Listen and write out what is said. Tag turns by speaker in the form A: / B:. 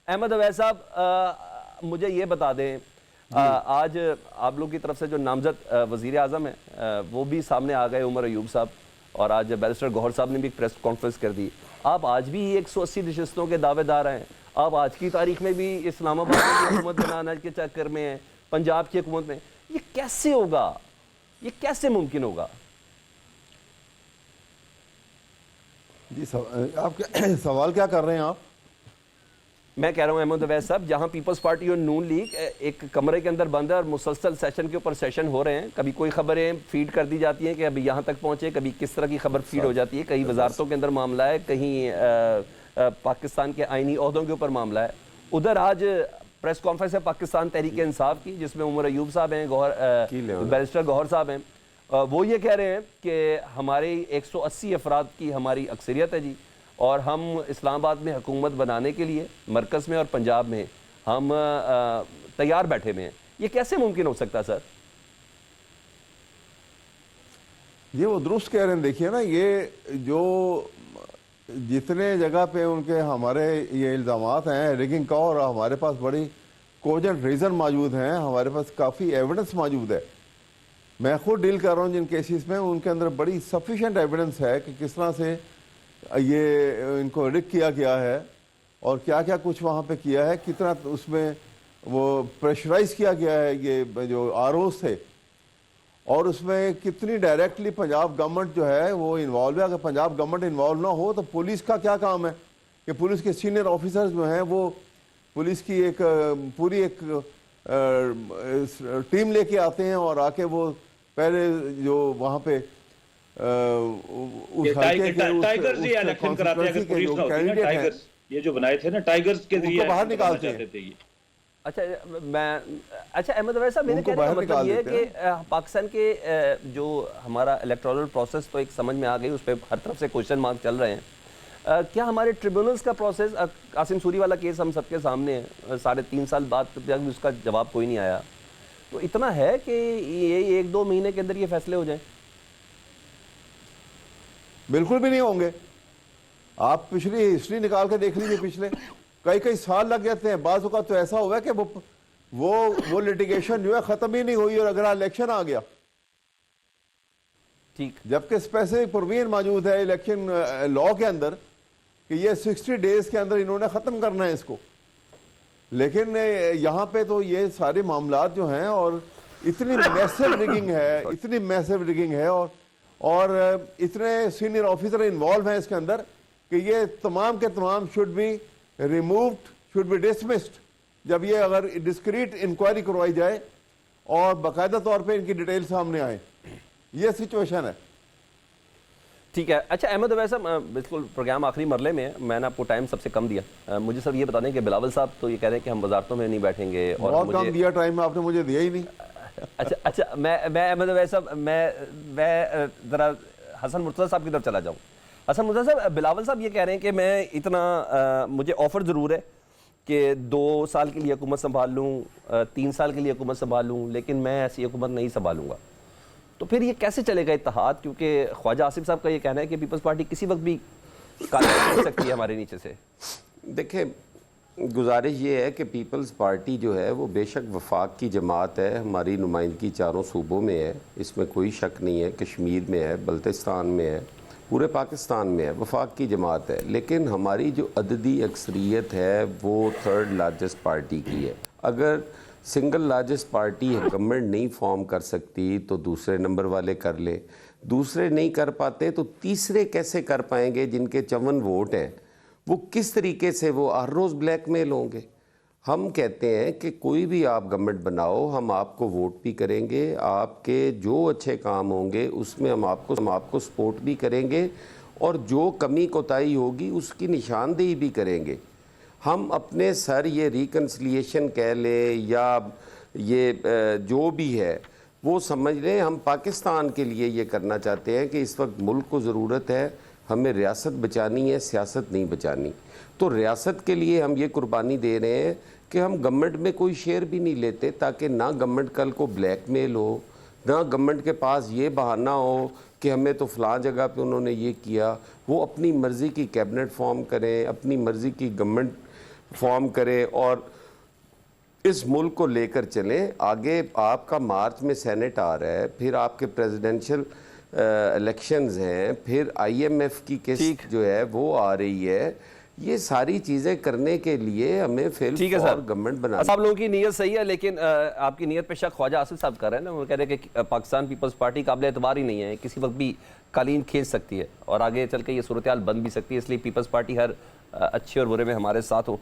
A: احمد اویس صاحب مجھے یہ بتا دیں آج آپ لوگ کی طرف سے جو نامزد وزیر اعظم ہیں وہ بھی سامنے آ گئے عمر ایوب صاحب، اور آج بیرسٹر گوہر صاحب نے بھی ایک پریس کانفرنس کر دی. آپ آج بھی 180 نشستوں کے دعوے دار ہیں. آپ آج کی تاریخ میں بھی اسلام آباد کی حکومت بنانے کے چکر میں ہیں، پنجاب کی حکومت میں. یہ کیسے ہوگا؟ یہ کیسے ممکن ہوگا؟
B: جی آپ سوال کیا کر رہے ہیں آپ؟
A: میں کہہ رہا ہوں احمد اویس صاحب، جہاں پیپلز پارٹی اور نون لیگ ایک کمرے کے اندر بند ہے اور مسلسل سیشن کے اوپر سیشن ہو رہے ہیں، کبھی کوئی خبریں فیڈ کر دی جاتی ہیں کہ ابھی یہاں تک پہنچے، کبھی کس طرح کی خبر فیڈ ہو جاتی ہے، کہیں وزارتوں کے اندر معاملہ ہے، کہیں پاکستان کے آئینی عہدوں کے اوپر معاملہ ہے. ادھر آج پریس کانفرنس ہے پاکستان تحریک انصاف کی، جس میں عمر ایوب صاحب ہیں، بیرسٹر گوہر صاحب ہیں. وہ یہ کہہ رہے ہیں کہ ہمارے 180 افراد کی ہماری اکثریت ہے جی، اور ہم اسلام آباد میں حکومت بنانے کے لیے مرکز میں اور پنجاب میں ہم تیار بیٹھے ہوئے ہیں. یہ کیسے ممکن ہو سکتا سر؟
B: یہ وہ درست کہہ رہے ہیں. دیکھیے نا، یہ جو جتنے جگہ پہ ان کے ہمارے یہ الزامات ہیں ریگنگ کا، اور ہمارے پاس بڑی کوجنٹ ریزن موجود ہیں، ہمارے پاس کافی ایویڈنس موجود ہے. میں خود ڈیل کر رہا ہوں جن کیسز میں، ان کے اندر بڑی سفیشینٹ ایویڈنس ہے کہ کس طرح سے یہ ان کو رک کیا گیا ہے اور کیا کیا کچھ وہاں پہ کیا ہے، کتنا اس میں وہ پریشرائز کیا گیا ہے یہ جو آر اوز تھے، اور اس میں کتنی ڈائریکٹلی پنجاب گورنمنٹ جو ہے وہ انوالو ہے. اگر پنجاب گورنمنٹ انوالو نہ ہو تو پولیس کا کیا کام ہے کہ پولیس کے سینئر آفیسرز جو ہیں وہ پولیس کی ایک پوری ایک ٹیم لے کے آتے ہیں اور آ کے وہ پہلے جو وہاں پہ
C: یہ جو بنائے تھے نا ٹائیگرز کے ذریعے
B: باہر نکالتے ہیں.
A: اچھا احمد اویس صاحب، میرے کہنے کا مطلب یہ ہے کہ پاکستان کے جو ہمارا الیکٹورل پروسیس تو ایک سمجھ میں آ گئی، اس پہ ہر طرف سے کوشچن مارک چل رہے ہیں. کیا ہمارے ٹریبونلز کا پروسیس، قاسم سوری والا کیس ہم سب کے سامنے ہے، 3.5 سال بعد اس کا جواب کوئی نہیں آیا، تو اتنا ہے کہ یہ 1-2 مہینے کے اندر یہ فیصلے ہو جائیں؟
B: بالکل بھی نہیں ہوں گے. آپ پچھلی ہسٹری نکال کے دیکھ لیجیے، پچھلے کئی سال لگ جاتے ہیں. بعض اوقات تو ایسا ہوا کہ وہ لٹیگیشن جو ہے ختم ہی نہیں ہوئی اور اگر الیکشن آ گیا،
A: ٹھیک،
B: جبکہ اسپیسیفک پروویژن موجود ہے الیکشن لا کے اندر کہ یہ 60 ڈیز کے اندر انہوں نے ختم کرنا ہے اس کو. لیکن یہاں پہ تو یہ سارے معاملات جو ہیں، اور اتنی میسو ریگنگ ہے اور اتنے سینئر آفیسر انوالو ہیں اس کے اندر کہ یہ تمام کے تمام should be removed, should be dismissed. جب یہ اگر ڈسکریٹ انکوائری کروائی جائے اور باقاعدہ طور پہ ان کی ڈیٹیل سامنے آئے، یہ سچویشن ہے.
A: ٹھیک ہے. اچھا احمد اویس صاحب، بالکل پروگرام آخری مرحلے میں ہے، میں نے آپ کو ٹائم سب سے کم دیا. مجھے سب یہ بتا دیں کہ بلاول صاحب تو یہ کہہ رہے ہیں کہ ہم وزارتوں میں نہیں بیٹھیں گے، اور
B: بہت کم دیا ٹائم، آپ نے مجھے دیا ہی نہیں.
A: اچھا میں احمد اویس صاحب، میں ذرا حسن مرتضیٰ صاحب کی طرف چلا جاؤں. حسن مرتضیٰ صاحب، بلاول صاحب یہ کہہ رہے ہیں کہ میں اتنا مجھے آفر ضرور ہے کہ 2 سال کے لیے حکومت سنبھال لوں، 3 سال کے لیے حکومت سنبھال لوں، لیکن میں ایسی حکومت نہیں سنبھالوں گا. تو پھر یہ کیسے چلے گا اتحاد؟ کیونکہ خواجہ آصف صاحب کا یہ کہنا ہے کہ پیپلز پارٹی کسی وقت بھی کامیاب ہو سکتی ہے ہمارے نیچے سے.
D: دیکھیں، گزارش یہ ہے کہ پیپلز پارٹی جو ہے وہ بے شک وفاق کی جماعت ہے. ہماری نمائندگی چاروں صوبوں میں ہے، اس میں کوئی شک نہیں ہے. کشمیر میں ہے، بلتستان میں ہے، پورے پاکستان میں ہے، وفاق کی جماعت ہے. لیکن ہماری جو عددی اکثریت ہے وہ 3rd لارجسٹ پارٹی کی ہے. اگر سنگل لارجسٹ پارٹی گورنمنٹ نہیں فارم کر سکتی تو دوسرے نمبر والے کر لیں. دوسرے نہیں کر پاتے تو تیسرے کیسے کر پائیں گے؟ جن کے 54 ووٹ ہیں وہ کس طریقے سے وہ ہر روز بلیک میل ہوں گے؟ ہم کہتے ہیں کہ کوئی بھی آپ گورنمنٹ بناؤ، ہم آپ کو ووٹ بھی کریں گے، آپ کے جو اچھے کام ہوں گے اس میں ہم آپ کو سپورٹ بھی کریں گے، اور جو کمی کوتاہی ہوگی اس کی نشاندہی بھی کریں گے. ہم اپنے سر یہ ریکنسلیشن کہہ لیں یا یہ جو بھی ہے وہ سمجھ لیں، ہم پاکستان کے لیے یہ کرنا چاہتے ہیں کہ اس وقت ملک کو ضرورت ہے، ہمیں ریاست بچانی ہے، سیاست نہیں بچانی. تو ریاست کے لیے ہم یہ قربانی دے رہے ہیں کہ ہم گورنمنٹ میں کوئی شیئر بھی نہیں لیتے، تاکہ نہ گورنمنٹ کل کو بلیک میل ہو، نہ گورنمنٹ کے پاس یہ بہانہ ہو کہ ہمیں تو فلاں جگہ پہ انہوں نے یہ کیا. وہ اپنی مرضی کی کیبنٹ فارم کریں، اپنی مرضی کی گورنمنٹ فارم کریں اور اس ملک کو لے کر چلیں آگے. آپ کا مارچ میں سینٹ آ رہا ہے, پھر آپ کے پریزیڈنشل الیکشنز ہیں, پھر آئی ایم ایف کی قسط جو ہے وہ آ رہی ہے. یہ ساری چیزیں کرنے کے لیے ہمیں فیل فور گورنمنٹ بنا.
A: آپ لوگوں کی نیت صحیح ہے, لیکن آپ کی نیت پہ شک خواجہ آصف صاحب کر رہے ہیں نا. وہ کہہ رہے ہیں کہ پاکستان پیپلز پارٹی قابل اعتبار ہی نہیں ہے, کسی وقت بھی قالین کھینچ سکتی ہے اور آگے چل کے یہ صورتحال بن بھی سکتی ہے. اس لیے پیپلز پارٹی ہر اچھے اور برے میں ہمارے ساتھ ہو.